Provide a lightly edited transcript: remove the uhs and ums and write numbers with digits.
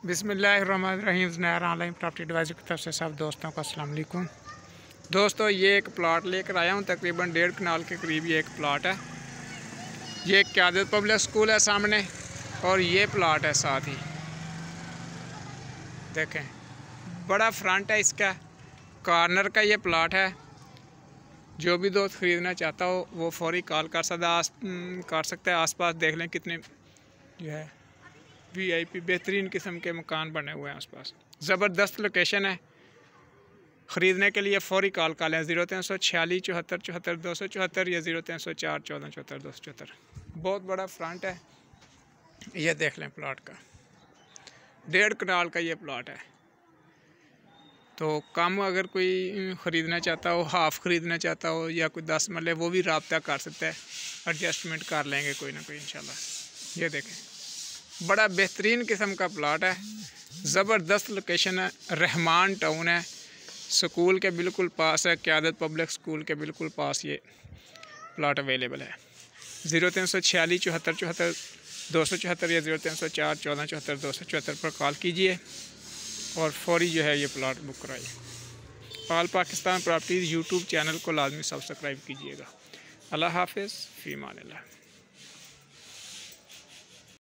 बिस्मिल्लाहिर्रहमानिर्रहीम। Zunair online property adviser की तरफ से सब दोस्तों को अस्सलाम वालेकुम। दोस्तों, ये एक प्लॉट लेकर आया हूँ। तकरीबन 1.5 कनाल के करीब ये एक प्लॉट है। ये क़यादत पब्लिक स्कूल है सामने, और ये प्लॉट है साथ ही। देखें, बड़ा फ्रंट है इसका, कॉर्नर का ये प्लॉट है। जो भी दोस्त ख़रीदना चाहता हो वो फौरी कॉल कर सकता है। आसपास देख लें कितने जो है VIP बेहतरीन किस्म के मकान बने हुए हैं आसपास। ज़बरदस्त लोकेशन है। ख़रीदने के लिए फ़ौरी कॉल कर लें 0346 74 74 274 या 0304 14 74 274। बहुत बड़ा फ्रंट है। ये देख लें प्लॉट का, 1.5 कनाल का ये प्लॉट है। तो कम अगर कोई ख़रीदना चाहता हो, हाफ़ ख़रीदना चाहता हो, या कोई 10 मरले, वो भी रब्ता कर सकता है। एडजस्टमेंट कर लेंगे कोई ना कोई इंशाल्लाह। ये देखें, बड़ा बेहतरीन किस्म का प्लॉट है। ज़बरदस्त लोकेशन है, रहमान टाउन है, स्कूल के बिल्कुल पास है। क़यादत पब्लिक स्कूल के बिल्कुल पास ये प्लॉट अवेलेबल है। 0346 74 74 274 या 0304 14 74 274 पर कॉल कीजिए और फौरी जो है ये प्लॉट बुक कराइए। All Pakistan properties YouTube channel को लाजमी सब्सक्राइब कीजिएगा। अल्लाह हाफ़िज़, फ़ी अमान अल्लाह।